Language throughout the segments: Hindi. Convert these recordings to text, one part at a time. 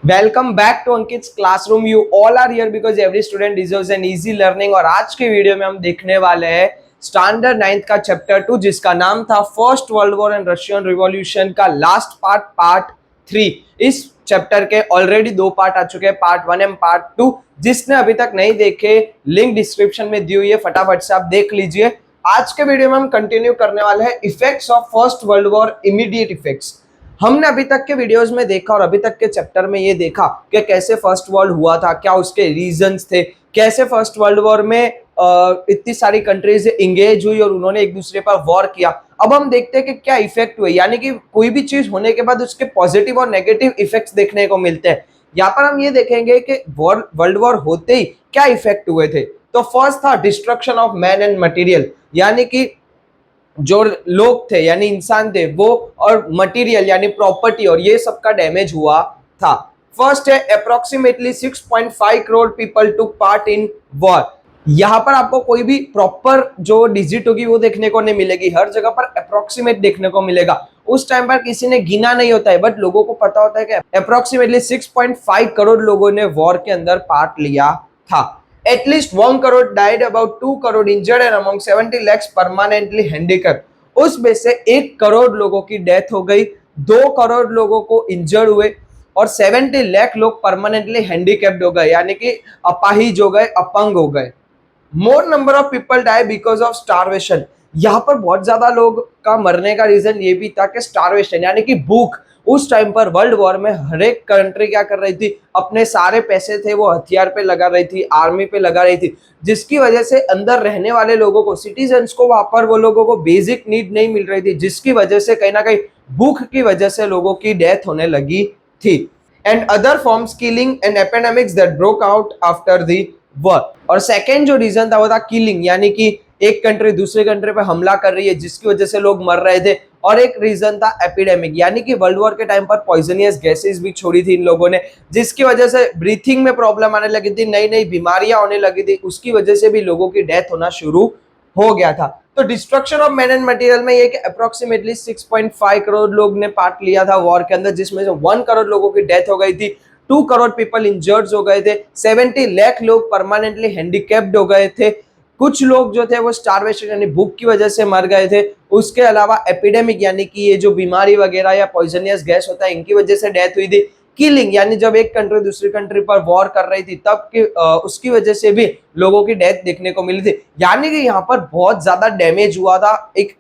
Welcome back to Ankit's classroom. You all are here because every student deserves an easy learning. और आज के वीडियो में हम देखने वाले हैं स्टैंडर्ड 9th का चैप्टर 2 जिसका नाम था first world war and Russian revolution का लास्ट पार्ट 3। इस चैप्टर के ऑलरेडी 2 पार्ट आ चुके हैं, पार्ट 1 एंड पार्ट 2। जिसने अभी तक नहीं देखे लिंक डिस्क्रिप्शन में दी हुई है, फटाफट से आप देख लीजिए। आज के वीडियो में हम कंटिन्यू करने वाले हैं effects of first world war, immediate effects. हमने अभी तक के वीडियोस में देखा और अभी तक के चैप्टर में ये देखा कि कैसे फर्स्ट वर्ल्ड हुआ था, क्या उसके रीजंस थे, कैसे फर्स्ट वर्ल्ड वॉर में इतनी सारी कंट्रीज इंगेज हुई और उन्होंने एक दूसरे पर वॉर किया। अब हम देखते हैं कि क्या इफेक्ट हुए, यानी कि कोई भी चीज होने के बाद उसके पॉजिटिव और नेगेटिव इफेक्ट्स देखने को मिलते हैं। यहाँ पर हम ये देखेंगे कि वर्ल्ड वॉर होते ही क्या इफेक्ट हुए थे। तो फर्स्ट था destruction of man and material, यानी कि जो लोग थे यानी इंसान थे वो, और मटेरियल यानी प्रॉपर्टी और ये सब का डैमेज हुआ था। फर्स्ट है approximately 6.5 crore people took part in war. यहां पर आपको कोई भी प्रॉपर जो डिजिट होगी वो देखने को नहीं मिलेगी, हर जगह पर अप्रोक्सीमेट देखने को मिलेगा। उस टाइम पर किसी ने गिना नहीं होता है, बट लोगों को पता होता है कि अप्रोक्सीमेटली 6.5 करोड़ लोगों ने वॉर के अंदर पार्ट लिया था। At least 1 crore died, about 2 crore injured and among 70 lakhs permanently handicapped। उस में से 1 करोड़ लोगों की डेथ हो गई, 2 करोड़ लोगों को इंजर्ड हुए और 70 लाख लोग परमानेंटली हैंडीकैप्ड हो गए, यानी कि अपाहिज हो गए, अपंग हो गए। More number of people die because of starvation. यहाँ पर बहुत ज्यादा लोग का मरने का रीजन ये भी था कि स्टारवेशन यानी कि भूख। उस टाइम पर वर्ल्ड वॉर में हर एक कंट्री क्या कर रही थी, अपने सारे पैसे थे वो हथियार पे लगा रही थी, आर्मी पे लगा रही थी, जिसकी वजह से अंदर रहने वाले लोगों को, सिटीजन्स को, वहां पर वो लोगों को बेसिक नीड नहीं मिल रही थी, जिसकी वजह से कहीं ना कहीं भूख की वजह से लोगों की डेथ होने लगी थी। And other forms killing and epidemics that broke out after the war. और सेकेंड जो रीजन था वो था किलिंग, यानी कि एक कंट्री दूसरे कंट्री पे हमला कर रही है जिसकी वजह से लोग मर रहे थे। और एक रीजन था एपिडेमिक, यानी कि वर्ल्ड वॉर के टाइम पर पॉइजनियस गैसेस भी छोड़ी थी इन लोगों ने, जिसकी वजह से ब्रीथिंग में प्रॉब्लम आने लगी थी, नई नई बीमारियां होने लगी थी, उसकी वजह से भी लोगों की डेथ होना शुरू हो गया था। तो destruction of man and material में ये कि अप्रोक्सीमेटली 6.5 करोड़ लोग ने पार्ट लिया था वॉर के अंदर, जिसमें से 1 करोड़ लोगों की डेथ हो गई थी, 2 करोड़ पीपल इंजर्ड हो गए थे, 70 लाख लोग परमानेंटली हैंडीकैप्ड हो गए थे, कुछ लोग जो थे वो स्टारवेशन यानी भूख की वजह से मर गए थे। उसके अलावा एपिडेमिक यानी कि ये जो बीमारी वगैरह या पॉइजनियस गैस होता है इनकी वजह से डेथ हुई थी। किलिंग यानी जब एक कंट्री दूसरी कंट्री पर वॉर कर रही थी तब की उसकी वजह से भी लोगों की डेथ देखने को मिली थी, यानी कि यहाँ पर बहुत ज्यादा डैमेज हुआ था एक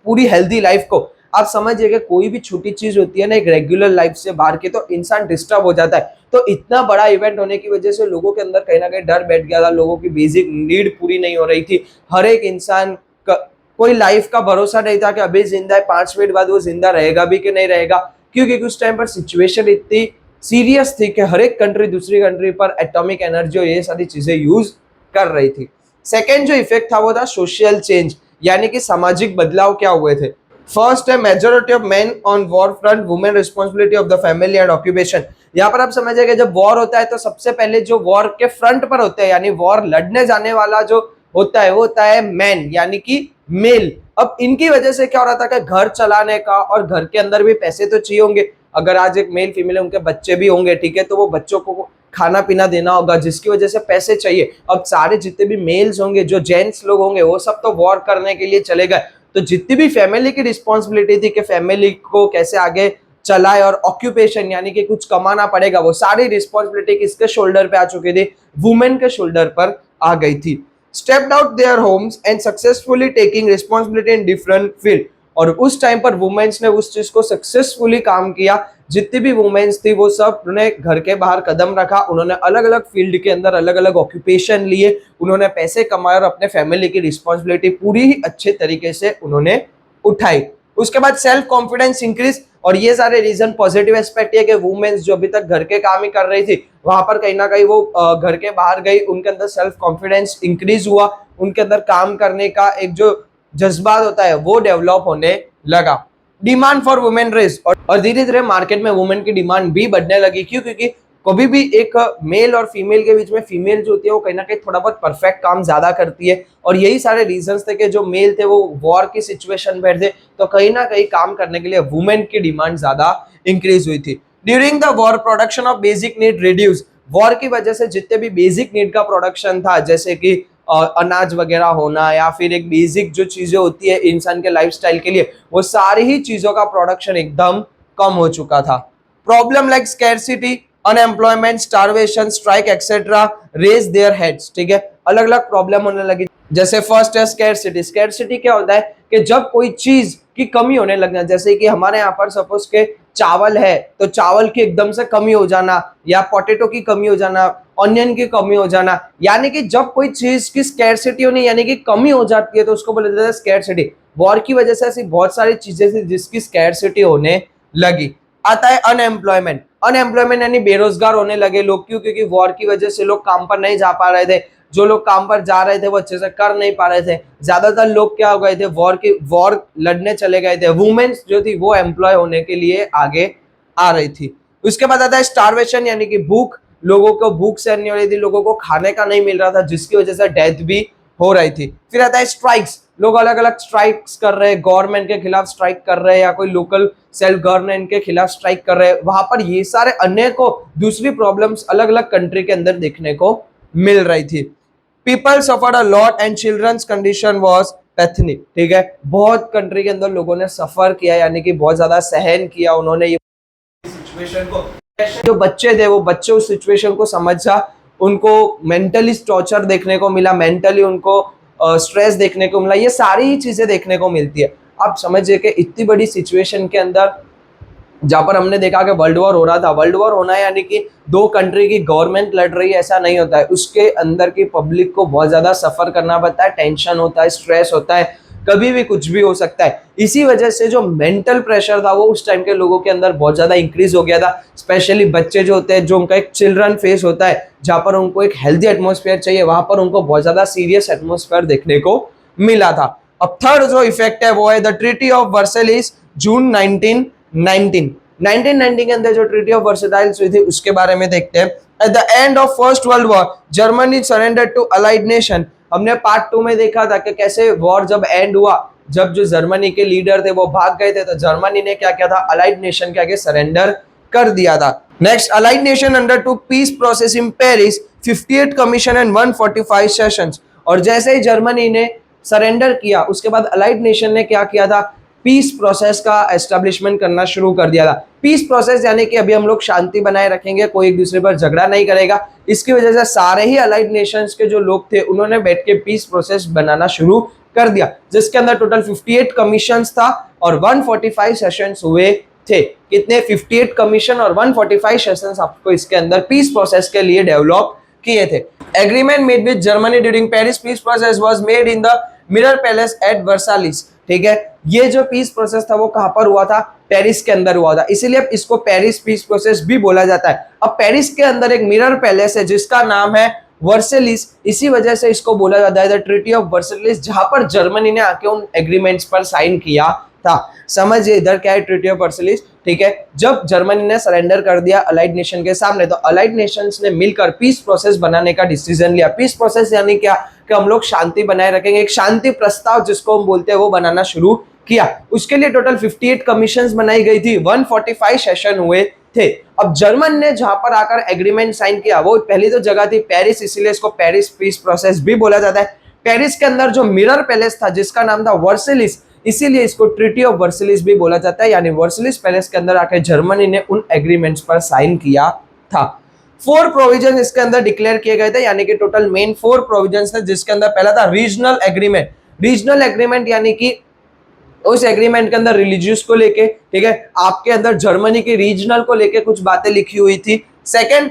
पूरी हेल्दी लाइफ को। आप समझिए कि कोई भी छोटी चीज होती है ना एक रेगुलर लाइफ से बाहर की, तो इंसान डिस्टर्ब हो जाता है। तो इतना बड़ा इवेंट होने की वजह से लोगों के अंदर कहीं ना कहीं डर बैठ गया था, लोगों की बेसिक नीड पूरी नहीं हो रही थी। हर एक इंसान का कोई लाइफ का भरोसा नहीं था कि अभी जिंदा है, 5 मिनट बाद वो जिंदा रहेगा भी कि नहीं रहेगा, क्योंकि उस टाइम पर सिचुएशन इतनी सीरियस थी कि हर एक कंट्री दूसरी कंट्री पर एटॉमिक एनर्जी और ये सारी चीजें यूज कर रही थी। सेकेंड जो इफेक्ट था वो था सोशल चेंज, यानी कि सामाजिक बदलाव क्या हुए थे। फर्स्ट है majority of main on war front, women responsibility of the family and occupation. यहाँ पर आप समझिएगा जब वॉर होता है तो सबसे पहले जो वॉर के फ्रंट पर होते हैं यानी वॉर लड़ने जाने वाला जो होता है वो होता है मैन यानी कि मेल। अब इनकी वजह से क्या हो रहा था कि घर चलाने का और घर के अंदर भी पैसे तो चाहिए होंगे, अगर आज एक मेल फीमेल है उनके बच्चे भी होंगे, ठीक है, तो वो बच्चों को खाना पीना देना होगा, जिसकी वजह से पैसे चाहिए। अब सारे जितने भी मेल्स होंगे, जो जेंट्स लोग होंगे, वो सब तो वॉर करने के लिए चले गए, तो जितनी भी फैमिली की रिस्पॉन्सिबिलिटी थी कि फैमिली को कैसे आगे चलाए और ऑक्यूपेशन यानी कि कुछ कमाना पड़ेगा, वो सारी रिस्पॉन्सिबिलिटी किसके शोल्डर पे आ चुकी थी, वुमेन के शोल्डर पर आ गई थी। Stepped out their homes and successfully taking responsibility in different field. और उस टाइम पर वुमेन्स ने उस चीज को सक्सेसफुली काम किया, जितनी भी वुमेन्स थी वो सब ने घर के बाहर कदम रखा, उन्होंने अलग अलग फील्ड के अंदर अलग अलग ऑक्यूपेशन लिए, उन्होंने पैसे कमाए और अपने फैमिली की रिस्पॉन्सिबिलिटी पूरी ही अच्छे तरीके से उन्होंने उठाई। उसके बाद सेल्फ कॉन्फिडेंस इंक्रीज, और ये सारे रीजन पॉजिटिव एस्पेक्ट है कि वुमेन्स जो अभी तक घर के काम ही कर रही थी वहां पर कहीं ना कहीं वो घर के बाहर गई, उनके अंदर सेल्फ कॉन्फिडेंस इंक्रीज हुआ, उनके अंदर काम करने का एक जो जज्बात होता है वो डेवलप होने लगा। डिमांड फॉर वुमेन रेस, और धीरे धीरे मार्केट में वुमेन की डिमांड भी बढ़ने लगी। क्यों? क्योंकि कभी भी एक मेल और फीमेल के बीच में फीमेल जो होती है वो कहीं ना कहीं थोड़ा बहुत परफेक्ट काम ज्यादा करती है, और यही सारे रीजंस थे कि जो मेल थे वो वॉर की सिचुएशन में थे, तो कहीं ना कहीं काम करने के लिए वुमेन की डिमांड ज्यादा इंक्रीज हुई थी। During the war production of basic need reduce, war की वजह से जितने भी बेसिक नीड का प्रोडक्शन था, जैसे कि अनाज वगैरह होना या फिर एक बेसिक जो चीजें होती है इंसान के लाइफस्टाइल के लिए, वो सारी ही चीजों का प्रोडक्शन एकदम कम हो चुका था। Problem like scarcity, unemployment, starvation, strike etcetera raise their heads, ठीक है, अलग अलग प्रॉब्लम होने लगी। जैसे फर्स्ट है स्कैरसिटी। स्कैरसिटी क्या होता है कि जब कोई चीज की कमी होने लगना, जैसे कि हमारे यहाँ पर सपोज के चावल है तो चावल की एकदम से कमी हो जाना, या पोटैटो की कमी हो जाना, ऑनियन की कमी हो जाना, यानी कि जब कोई चीज की स्कैरसिटी होनी यानी कि कमी हो जाती है तो उसको बोला जाता है स्कैरसिटी। वॉर की वजह से ऐसी बहुत सारी चीजें थी जिसकी स्कैरसिटी होने लगी। आता है अनएम्प्लॉयमेंट। अनएम्प्लॉयमेंट यानी बेरोजगार होने लगे लोग, क्यों? क्योंकि वॉर की वजह से लोग काम पर नहीं जा पा रहे थे, जो लोग काम पर जा रहे थे वो अच्छे से कर नहीं पा रहे थे, ज्यादातर लोग क्या हो गए थे, वॉर लड़ने चले गए थे। वुमेन्स जो थी वो एम्प्लॉय होने के लिए आगे आ रही थी। उसके बाद आता है स्टारवेशन यानी कि भूख, लोगों को भूख सहन नहीं हो रही थी, लोगों को खाने का नहीं मिल रहा था, जिसकी वजह से डेथ भी हो रही थी। फिर आता है स्ट्राइक्स, लोग अलग अलग स्ट्राइक्स कर रहे हैं, गवर्नमेंट के खिलाफ स्ट्राइक कर रहे हैं या कोई लोकल सेल्फ गवर्नमेंट के खिलाफ स्ट्राइक कर रहे हैं। वहां पर ये सारे अन्य को दूसरी प्रॉब्लम्स अलग अलग कंट्री के अंदर देखने को मिल रही थी। People suffered a lot and children's condition was pathetic, ठीक है, बहुत कंट्री के अंदर लोगों ने सफर किया, यानी कि बहुत ज्यादा सहन किया उन्होंने ये सिचुएशन को। जो बच्चे थे वो बच्चे उस सिचुएशन को समझा, उनको मेंटली टॉर्चर देखने को मिला, मेंटली उनको स्ट्रेस देखने को मिला, ये सारी ही चीजें देखने को मिलती है। आप समझिए कि इतनी बड़ी सिचुएशन के अंदर जहां पर हमने देखा कि वर्ल्ड वॉर हो रहा था, वर्ल्ड वॉर होना है यानी कि दो कंट्री की गवर्नमेंट लड़ रही है, ऐसा नहीं होता है, उसके अंदर की पब्लिक को बहुत ज्यादा सफर करना पड़ता है, टेंशन होता है, स्ट्रेस होता है, कभी भी कुछ भी हो सकता है। इसी वजह से जो मेंटल प्रेशर था वो उस टाइम के लोगों के अंदर बहुत ज्यादा इंक्रीज हो गया था। स्पेशली बच्चे जो होते हैं, जो उनका एक चिल्ड्रन फेस होता है जहां पर उनको एक हेल्दी एटमोस्फेयर चाहिए, वहां पर उनको बहुत ज्यादा सीरियस एटमोस्फेयर देखने को मिला था। अब थर्ड जो इफेक्ट है वो है द ट्रीटी ऑफ वर्सेलिस, जून 1919 के अंदर जो ट्रीटी ऑफ वर्सेटाइल्स हुई थी उसके बारे में देखते हैं। At the end of first world war Germany surrender to allied nation. हमने पार्ट 2 में देखा था कि कैसे वॉर जब एंड हुआ, जब जो जर्मनी के लीडर थे वो भाग गए थे, तो जर्मनी ने क्या किया था, अलाइड नेशन के आगे सरेंडर कर दिया था। Next, allied nation under to peace process in Paris, 58 commission and 145 sessions. और जैसे ही जर्मनी ने सरेंडर किया उसके बाद अलाइड नेशन ने क्या किया था, पीस प्रोसेस का एस्टेब्लिशमेंट करना शुरू कर दिया था। पीस प्रोसेस यानी कि अभी हम लोग शांति बनाए रखेंगे, कोई एक दूसरे पर झगड़ा नहीं करेगा। इसकी वजह से सारे ही अलाइड नेशंस के जो लोग थे उन्होंने बैठ के पीस प्रोसेस बनाना शुरू कर दिया, जिसके अंदर टोटल 58 कमीशंस था और 145 सेशंस हुए थे। कितने? 58 कमीशन और 145 सेशंस आपको इसके अंदर पीस प्रोसेस के लिए डेवलप किए थे। Agreement made with Germany during Paris peace process was made in the mirror palace at Versailles, ठीक है। ये जो पीस प्रोसेस था वो कहां पर हुआ था, पेरिस के अंदर हुआ था, इसीलिए इसको पेरिस पीस प्रोसेस भी बोला जाता है। अब पेरिस के अंदर एक मिरर पैलेस है जिसका नाम है वर्सेलिस, इसी वजह से इसको बोला जाता है द ट्रीटी ऑफ वर्सेलिस, जहां पर जर्मनी ने आके उन एग्रीमेंट्स पर साइन किया था। समझिए इधर क्या है ट्रीटी ऑफ वर्सेलिस, ठीक है। जब जर्मनी ने सरेंडर कर दिया अलाइड नेशन के सामने, तो अलाइड नेशंस ने मिलकर पीस प्रोसेस बनाने का डिसीजन लिया। पीस प्रोसेस यानी क्या, कि हम लोग शांति बनाए रखेंगे, एक शांति प्रस्ताव जिसको हम बोलते हैं वो बनाना शुरू किया। उसके लिए टोटल 58 कमीशंस बनाई गई थी, 145 सेशन हुए थे। अब जर्मन ने जहां पर आकर एग्रीमेंट साइन किया वो पहली तो जगह थी पेरिस, इसीलिए इसको पेरिस पीस प्रोसेस भी बोला जाता है। पेरिस के अंदर जो मिरर पैलेस था जिसका नाम था वर्सेलिस, इसीलिए इसको ट्रीटी ऑफ वर्सेलिस भी बोला जाता है। यानी वर्सेलिस पैलेस के अंदर आकर जर्मनी ने उन एग्रीमेंट्स पर साइन किया था। 4 प्रोविजन इसके अंदर डिक्लेयर किए गए थे, यानी कि टोटल मेन 4 प्रोविजन थे, जिसके अंदर पहला था रीजनल एग्रीमेंट। रीजनल एग्रीमेंट यानी कि उस एग्रीमेंट के अंदर रिलीजियस को लेके, ठीक है, आपके अंदर जर्मनी के रीजनल को लेके कुछ बातें लिखी हुई थी। Second,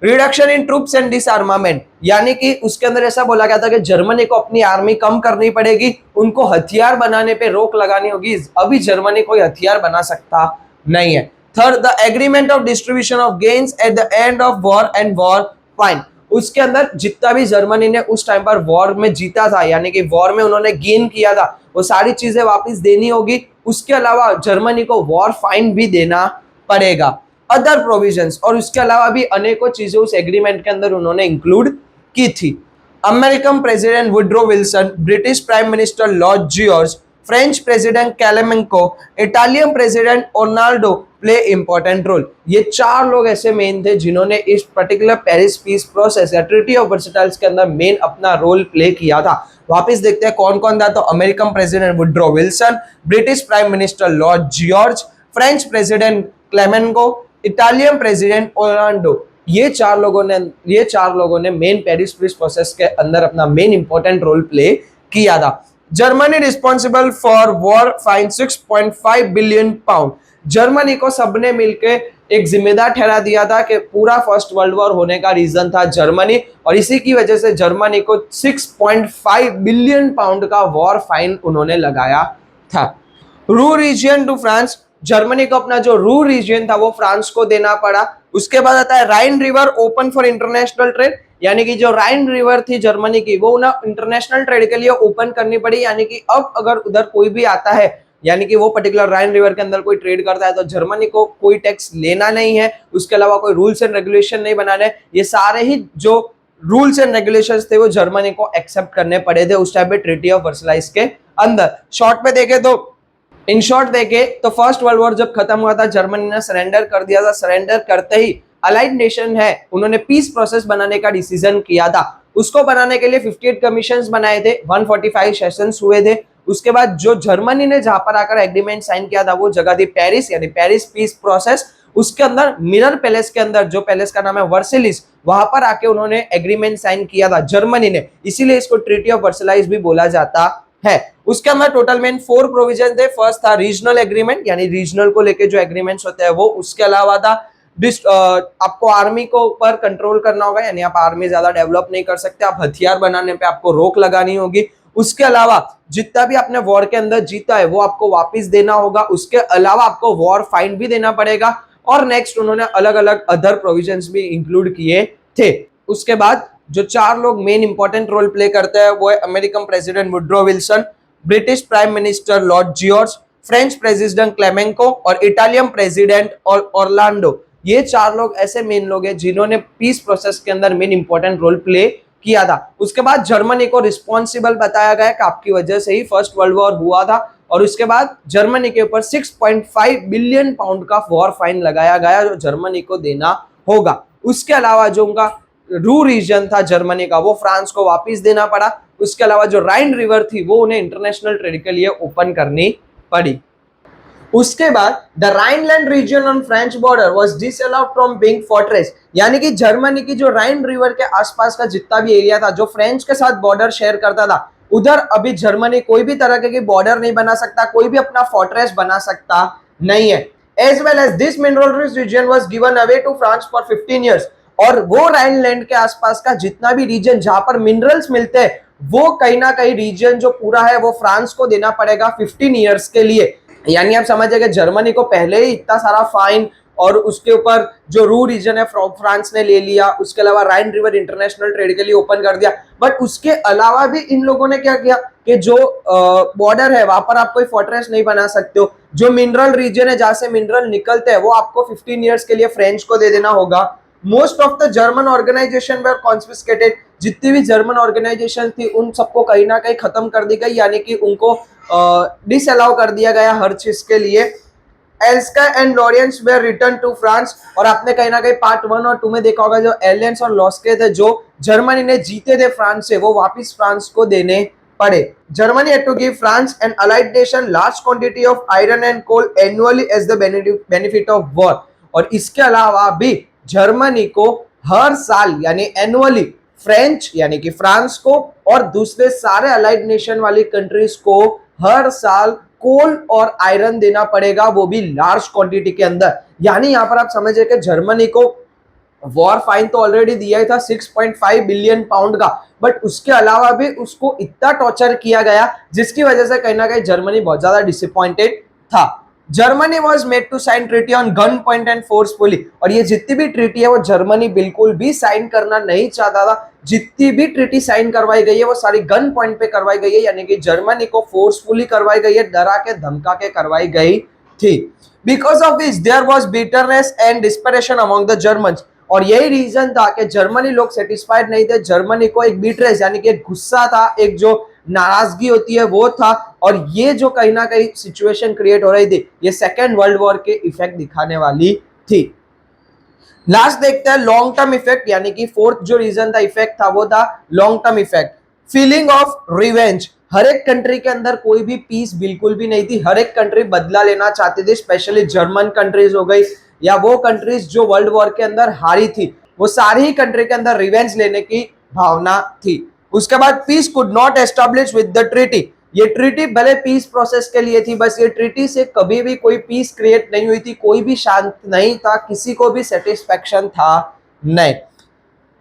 reduction in troops and डिसआर्मामेंट, यानी कि उसके अंदर ऐसा बोला गया था कि जर्मनी को अपनी आर्मी कम करनी पड़ेगी, उनको हथियार बनाने पे रोक लगानी होगी। अभी जर्मनी कोई हथियार बना सकता नहीं है। Third, the agreement of distribution of gains eight the end of war and war fine. उसके अंदर जितना भी जर्मनी ने उस टाइम पर वॉर में जीता था, यानी कि वॉर में उन्होंने गेन किया था, वो सारी चीजें वापस देनी होगी। उसके अलावा जर्मनी को वॉर फाइन भी देना पड़ेगा। अदर प्रोविजंस, और उसके अलावा भी अनेकों चीजें उस एग्रीमेंट के अंदर उन्होंने इंक्लूड की थी। American president Woodrow Wilson, British prime minister Lord George, French president Clemenceau, Italian president ओनाल्डो प्ले इंपॉर्टेंट रोल। ये चार लोग ऐसे मेन थे जिन्होंने इस पर्टिकुलर पेरिस पीस प्रोसेस या ट्रीटी ऑफ वर्सटाइल्स के अंदर मेन अपना रोल प्ले किया था। वापस देखते हैं कौन कौन था। तो American president Woodrow Wilson, British prime minister Lord George, French president Clemenceau, Italian president ओनाल्डो। ये चार लोगों ने मेन पेरिस पीस प्रोसेस के अंदर अपना मेन इंपॉर्टेंट रोल प्ले किया था। Germany responsible for war fine 6.5 billion pound. Germany को सबने मिलकर एक जिम्मेदार ठहरा दिया था कि पूरा फर्स्ट वर्ल्ड वॉर होने का रीजन था जर्मनी, और इसी की वजह से जर्मनी को 6.5 बिलियन पाउंड का वॉर फाइन उन्होंने लगाया था। रू रीजन टू फ्रांस। जर्मनी को अपना जो रू रीजन था वो फ्रांस को देना पड़ा। उसके बाद आता है राइन river open for international trade, यानी कि जो राइन रिवर थी जर्मनी की वो ना इंटरनेशनल ट्रेड के लिए ओपन करनी पड़ी। यानी कि अब अगर उधर कोई भी आता है, यानी कि वो पर्टिकुलर राइन रिवर के अंदर कोई ट्रेड करता है, तो जर्मनी को कोई टैक्स लेना नहीं है, उसके अलावा कोई रूल्स एंड रेगुलेशन नहीं बनाने। ये सारे ही जो रूल्स एंड रेगुलेशंस थे वो जर्मनी को एक्सेप्ट करने पड़े थे उस टाइम पे ट्रीटी ऑफ वर्साइल्स के अंदर। शॉर्ट पे देखे तो इन शॉर्ट देखे तो फर्स्ट वर्ल्ड वॉर जब खत्म हुआ था जर्मनी ने सरेंडर कर दिया था। सरेंडर करते ही अलाइड नेशन है उन्होंने पीस प्रोसेस बनाने का डिसीजन किया था। उसको बनाने के लिए 58 कमीशंस बनाए थे, 145 सेशंस हुए थे। उसके बाद जो जर्मनी ने जहां पर आकर एग्रीमेंट साइन किया था वो जगह थी पेरिस, यानी पेरिस पीस प्रोसेस। उसके अंदर मिरर पैलेस के अंदर, जो पैलेस का नाम है वर्सेलिस, वहां पर आके उन्होंने एग्रीमेंट साइन किया था जर्मनी ने, इसीलिए इसको ट्रीटी ऑफ वर्साइल्स भी बोला जाता है। उसके अंदर टोटल मेन 4 प्रोविजन थे। फर्स्ट था रीजनल एग्रीमेंट, यानी रीजनल को लेके जो एग्रीमेंट्स होते हैं वो। उसके अलावा था आपको आर्मी को ऊपर कंट्रोल करना होगा, यानी आप आर्मी ज्यादा डेवलप नहीं कर सकते, आप हथियार बनाने पे आपको रोक लगानी होगी। उसके अलावा जितना भी आपने वॉर के अंदर जीता है वो आपको वापस देना होगा। उसके अलावा आपको वॉर फाइन भी देना पड़ेगा। और नेक्स्ट उन्होंने अलग अलग अदर प्रोविजंस भी इंक्लूड किए थे। उसके बाद जो चार लोग मेन इंपॉर्टेंट रोल प्ले करते हैं वो है American president Woodrow Wilson, British prime minister Lord George, French president Clemenceau और इटालियन प्रेसिडेंट ओरलांडो। ये चार लोग ऐसे मेन लोग हैं जिन्होंने पीस प्रोसेस के अंदर मेन इंपॉर्टेंट रोल प्ले किया था। उसके बाद जर्मनी को रिस्पॉन्सिबल बताया गया कि आपकी वजह से ही फर्स्ट वर्ल्ड वॉर हुआ था। और उसके बाद जर्मनी के ऊपर 6.5 बिलियन पाउंड का वॉर फाइन लगाया गया जो जर्मनी को देना होगा। उसके अलावा जो उनका रू रीजन था जर्मनी का वो फ्रांस को वापस देना पड़ा। उसके अलावा जो राइन रिवर थी वो उन्हें इंटरनेशनल ट्रेड के लिए ओपन करनी पड़ी। उसके बाद the Rhineland region on French border was disallowed from being fortress, यानी कि जर्मनी की जो राइन रिवर के आसपास का जितना भी एरिया था जो फ्रेंच के साथ बॉर्डर शेयर करता था, उधर अभी जर्मनी कोई भी तरह के बॉर्डर नहीं बना सकता, कोई भी अपना फोर्ट्रेस बना सकता नहीं है। As well as this mineral rich region was given away to France for 15 years, और वो राइनलैंड के आसपास का जितना भी रीजन जहां पर मिनरल्स मिलते हैं वो कहीं ना कहीं रीजन जो पूरा है वो फ्रांस को देना पड़ेगा 15 इयर्स के लिए। यानी आप समझिए कि जर्मनी को पहले ही इतना सारा फाइन और उसके ऊपर जो रू रीजन है फ्रांस ने ले लिया। उसके अलावा राइन रिवर इंटरनेशनल ट्रेड के लिए ओपन कर दिया। बट उसके अलावा भी इन लोगों ने क्या किया कि जो बॉर्डर है वहां पर आप कोई फोर्ट्रेस नहीं बना सकते हो। जो मिनरल रीजन है जहां से मिनरल निकलते हैं वो आपको 15 इयर्स के लिए फ्रेंच को दे देना होगा। Most of the German organisation were confiscated, जितनी भी जर्मन ऑर्गेनाइजेशन थी उन सबको कहीं ना कहीं खत्म कर दी गई, यानी कि उनको डिसअलाउ कर दिया गया हर चीज के लिए। Alsace and Lorraine were return to France, और आपने कहीं ना कहीं पार्ट 1 और 2 में देखा होगा जो एलियंस और लॉस्के थे जो जर्मनी ने जीते थे फ्रांस से, वो वापिस फ्रांस को देने पड़े। Germany had to give France an allied nation large quantity of iron and coal annually as the benefit of war, और इसके अलावा भी जर्मनी को हर साल यानी एनुअली फ्रेंच यानी कि फ्रांस को और दूसरे सारे अलाइड नेशन वाली कंट्रीज को हर साल कोल और आयरन देना पड़ेगा, वो भी लार्ज क्वांटिटी के अंदर। यानी यहां पर आप समझिए कि जर्मनी को वॉर फाइन तो ऑलरेडी दिया ही था 6.5 बिलियन पाउंड का, बट उसके अलावा भी उसको इतना टॉर्चर किया गया जिसकी वजह से कहीं ना कहीं जर्मनी बहुत ज्यादा डिसअपॉइंटेड था। Germany was made to sign treaty on gun point and forcefully, और ये जितनी भी ट्रीटी है वो जर्मनी बिल्कुल भी साइन करना नहीं चाहता था। जितनी भी ट्रीटी साइन करवाई गई है वो सारी गन पॉइंट पे करवाई गई है, यानी कि जर्मनी को फोर्सफुली करवाई गई है, डरा के धमका के करवाई गई थी। Because of this there was bitterness and desperation among the Germans, और यही रीजन था कि जर्मनी लोग सेटिस्फाइड नहीं थे। जर्मनी को एक बिटरेस यानी कि एक गुस्सा था, एक जो नाराजगी होती है वो था, और ये जो कहीं ना कहीं सिचुएशन क्रिएट हो रही थी ये सेकेंड वर्ल्ड वॉर के इफेक्ट दिखाने वाली थी। लास्ट देखते हैं लॉन्ग टर्म इफेक्ट, यानी कि फोर्थ जो रीजन था इफेक्ट था वो था long term effect. Feeling of revenge, हर एक कंट्री के अंदर कोई भी पीस बिल्कुल भी नहीं थी, हर एक कंट्री बदला लेना चाहती थी, स्पेशली जर्मन कंट्रीज हो गई या वो कंट्रीज जो वर्ल्ड वॉर के अंदर हारी थी, वो सारी ही कंट्री के अंदर रिवेंज लेने की भावना थी। उसके बाद peace could not establish with the treaty, ये ट्रीटी भले पीस प्रोसेस के लिए थी, बस ये ट्रीटी से कभी भी कोई पीस क्रिएट नहीं हुई थी, कोई भी शांत नहीं था, किसी को भी सेटिस्फेक्शन था नहीं।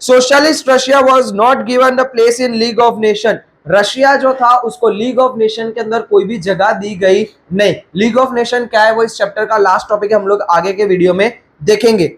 Socialist Russia was not given the place in league of nation, Russia जो था उसको लीग ऑफ नेशन के अंदर कोई भी जगह दी गई नहीं। लीग ऑफ नेशन क्या है वो इस चैप्टर का लास्ट टॉपिक है, हम लोग आगे के वीडियो में देखेंगे।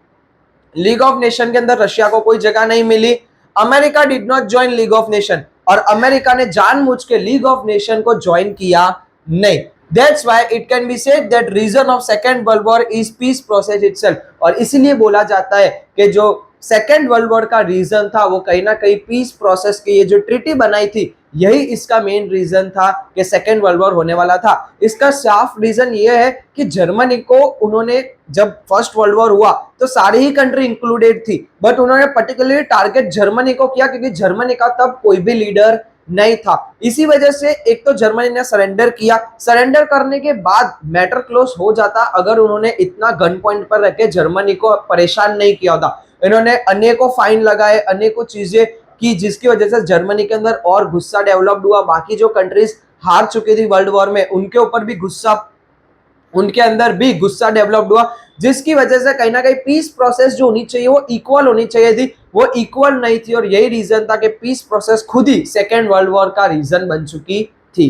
लीग ऑफ नेशन के अंदर रशिया को कोई जगह नहीं मिली। America did not join league of nation, और अमेरिका ने जानबूझ के लीग ऑफ नेशन को ज्वाइन किया नहीं। That's why it can be said that reason of Second World War is peace process itself, और इसीलिए बोला जाता है कि जो सेकेंड वर्ल्ड वॉर का रीजन था वो कहीं ना कहीं पीस प्रोसेस की ये जो ट्रीटी बनाई थी यही इसका मेन रीजन था कि सेकेंड वर्ल्ड वॉर होने वाला था। इसका साफ रीजन ये है कि जर्मनी को उन्होंने जब फर्स्ट वर्ल्ड वॉर हुआ तो सारी ही कंट्री इंक्लूडेड थी, बट उन्होंने पर्टिकुलरली टारगेट जर्मनी को किया क्योंकि जर्मनी का तब कोई भी लीडर नहीं था। इसी वजह से एक तो जर्मनी ने सरेंडर किया, सरेंडर करने के बाद मैटर क्लोज हो जाता अगर उन्होंने इतना गन पॉइंट पर रख के जर्मनी को परेशान नहीं किया होता। इन्होंने अनेकों फाइन लगाए, अनेकों चीजें की, जिसकी वजह से जर्मनी के अंदर और गुस्सा डेवलप्ड हुआ। बाकी जो कंट्रीज हार चुकी थी वर्ल्ड वॉर में उनके ऊपर भी गुस्सा, उनके अंदर भी गुस्सा डेवलप्ड हुआ, जिसकी वजह से कहीं ना कहीं पीस प्रोसेस जो होनी चाहिए वो इक्वल होनी चाहिए थी, वो इक्वल नहीं थी, और यही रीजन था कि पीस प्रोसेस खुद ही सेकेंड वर्ल्ड वॉर का रीजन बन चुकी थी।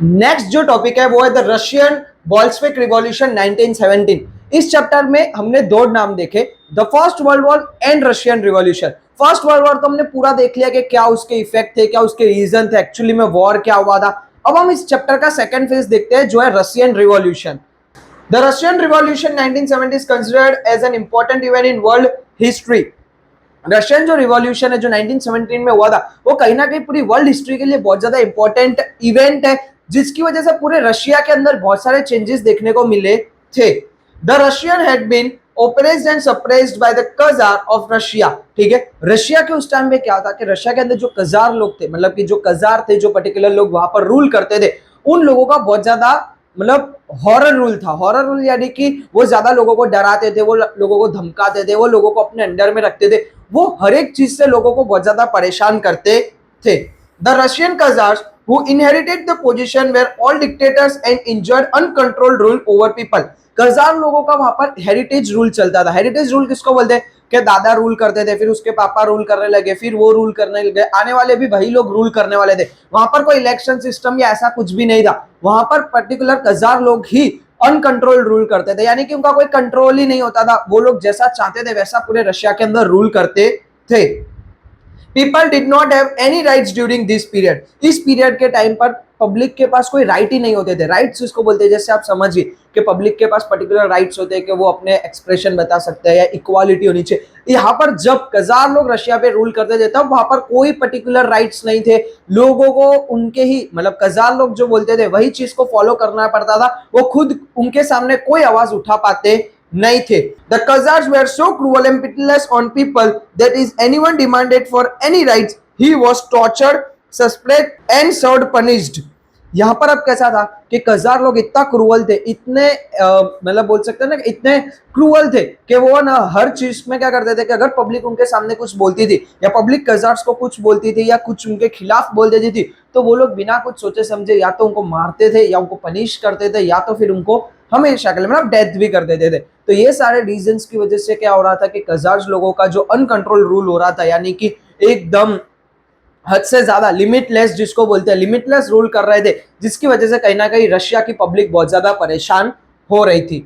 नेक्स्ट जो टॉपिक है वो है द रशियन बोल्शेविक रिवॉल्यूशन 1917। इस चैप्टर में हमने दो नाम देखे, the first world war and Russian revolution. First world war तो हमने पूरा देख लिया कि क्या उसके इफेक्ट थे, क्या उसके रीजन थे, एक्चुअली में वॉर क्या हुआ था। अब हम इस चैप्टर का सेकंड फेज देखते हैं जो है Russian revolution. The Russian revolution 1970 is considered as an important event in world history. Russian जो रिवॉल्यूशन है जो 1917 में हुआ था वो कहीं ना कहीं पूरी वर्ल्ड हिस्ट्री के लिए बहुत ज्यादा इंपॉर्टेंट इवेंट है, जिसकी वजह से पूरे रशिया के अंदर बहुत सारे चेंजेस देखने को मिले थे। The Russian had been oppressed and suppressed by the Khazar of Russia। ठीक है, रशिया के उस टाइम में क्या था कि रशिया के अंदर जो कजार लोग थे, मतलब कि जो कजार थे, जो पर्टिकुलर लोग वहां पर रूल करते थे, उन लोगों का बहुत ज्यादा मतलब हॉरर रूल था। हॉरर रूल यानी कि वो ज्यादा लोगों को डराते थे, वो लोगों को धमकाते थे, वो लोगों को अपने अंडर में रखते थे, वो हर एक चीज से लोगों को बहुत ज्यादा परेशान करते थे। The Russian czars who inherited the position where all dictators and enjoyed uncontrolled rule over people। कजार लोगों का वहां पर हेरिटेज रूल चलता था। हेरिटेज रूल किसको बोलते हैं कि दादा रूल करते थे, फिर उसके पापा रूल करने लगे, फिर वो रूल करने लगे, आने वाले भी वही लोग रूल करने वाले थे। वहां पर कोई इलेक्शन सिस्टम या ऐसा कुछ भी नहीं था, वहां पर पर्टिकुलर कजार लोग ही अनकंट्रोल्ड रूल करते थे, यानी कि उनका कोई कंट्रोल ही नहीं होता था, वो लोग जैसा चाहते थे वैसा पूरे रशिया के अंदर रूल करते थे। People did not have any rights during this period। इस पीरियड के टाइम पर पब्लिक के पास कोई राइट ही नहीं होते थे। राइट्स इसको बोलते हैं, जैसे आप समझिए कि पब्लिक के पास पर्टिकुलर राइट्स होते हैं कि वो अपने एक्सप्रेशन बता सकते हैं या इक्वालिटी होनी चाहिए। यहाँ पर जब कजार लोग रशिया पे रूल करते थे तब वहां पर कोई पर्टिकुलर राइट्स नहीं थे, लोगों को उनके ही मतलब कजार लोग जो बोलते थे वही चीज को फॉलो करना पड़ता था, वो खुद उनके सामने कोई आवाज उठा पाते नहीं थे। The Khazars were so cruel and pitiless on people that if anyone demanded for any rights, he was tortured, suspected and served punished। यहाँ पर अब कैसा था कि कजार लोग इतना क्रूअल थे, इतने मतलब बोल सकते हैं ना, इतने क्रूअल थे कि वो ना हर चीज में क्या करते थे कि अगर पब्लिक उनके सामने कुछ बोलती थी या पब्लिक कजार्स को कुछ बोलती थी या कुछ उनके खिलाफ बोल देती थी तो वो लोग बिना कुछ सोचे समझे या तो उनको मारते थे या उनको पनिश करते थे या तो फिर उनको हमेशा के लिए मतलब डेथ भी कर देते थे। तो ये सारे रीजंस की वजह से क्या हो रहा था कि कजार्स लोगों का जो अनकंट्रोल रूल हो रहा था, यानी कि एकदम हद से ज्यादा लिमिटलेस, जिसको बोलते हैं लिमिटलेस रूल कर रहे थे, जिसकी वजह से कहीं ना कहीं रशिया की पब्लिक बहुत ज्यादा परेशान हो रही थी।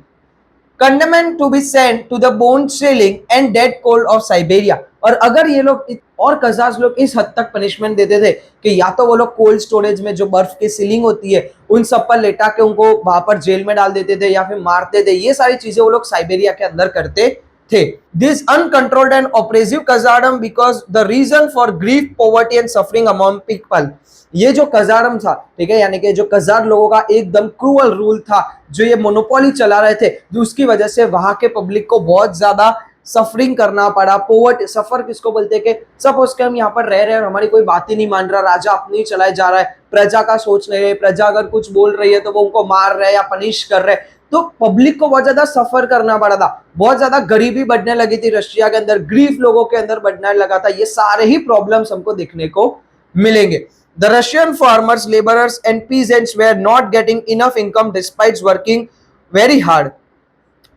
Condemned to be sent to the bone chilling and dead cold of Siberia. और अगर ये लोग और कजार्स लोग इस हद तक पनिशमेंट देते थे कि या तो वो लोग कोल्ड स्टोरेज में जो बर्फ की सीलिंग होती है उन सब पर लेटा के उनको वहां पर जेल में डाल देते थे या फिर मारते थे। ये सारी चीजें वो लोग साइबेरिया के अंदर करते थे। This uncontrolled and oppressive czardom because the reason for grief, poverty and suffering among people. ये जो कजारडम था, ठीक है, यानी कि जो कजार लोगों का एकदम क्रूअल रूल था, जो ये मोनोपोली चला रहे थे, जो उसकी वजह से वहां के पब्लिक को बहुत ज्यादा सफरिंग करना पड़ा। पोवर्टी, सफर किसको बोलते हैं कि सपोज के हम यहाँ पर रह रहे हैं और हमारी कोई बात ही नहीं मान रहा, राजा अपनी चलाए जा रहा है, प्रजा का सोच नहीं रहे, प्रजा अगर कुछ बोल रही है तो वो उनको मार रहे हैं या पनिश कर रहे हैं, तो पब्लिक को बहुत ज्यादा सफर करना पड़ा था। बहुत ज्यादा गरीबी बढ़ने लगी थी रशिया के अंदर, ग्रीफ लोगों के अंदर बढ़ने लगा था। ये सारे ही प्रॉब्लम्स हमको देखने को मिलेंगे। The Russian farmers, laborers and peasants were not getting enough income despite working very hard.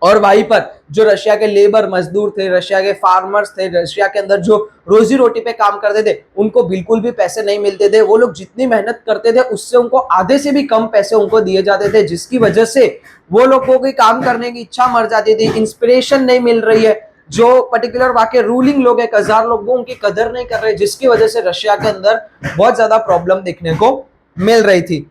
और वहीं पर जो रशिया के लेबर मजदूर थे, रशिया के फार्मर्स थे, रशिया के अंदर जो रोजी रोटी पे काम करते थे, उनको बिल्कुल भी पैसे नहीं मिलते थे। वो लोग जितनी मेहनत करते थे उससे उनको आधे से भी कम पैसे उनको दिए जाते थे, जिसकी वजह से वो लोगों की काम करने की इच्छा मर जाती थी, इंस्पिरेशन नहीं मिल रही है। जो पर्टिकुलर वहां के रूलिंग लोग है, कजार लोग, वो उनकी कदर नहीं कर रहे, जिसकी वजह से रशिया के अंदर बहुत ज्यादा प्रॉब्लम देखने को मिल रही थी।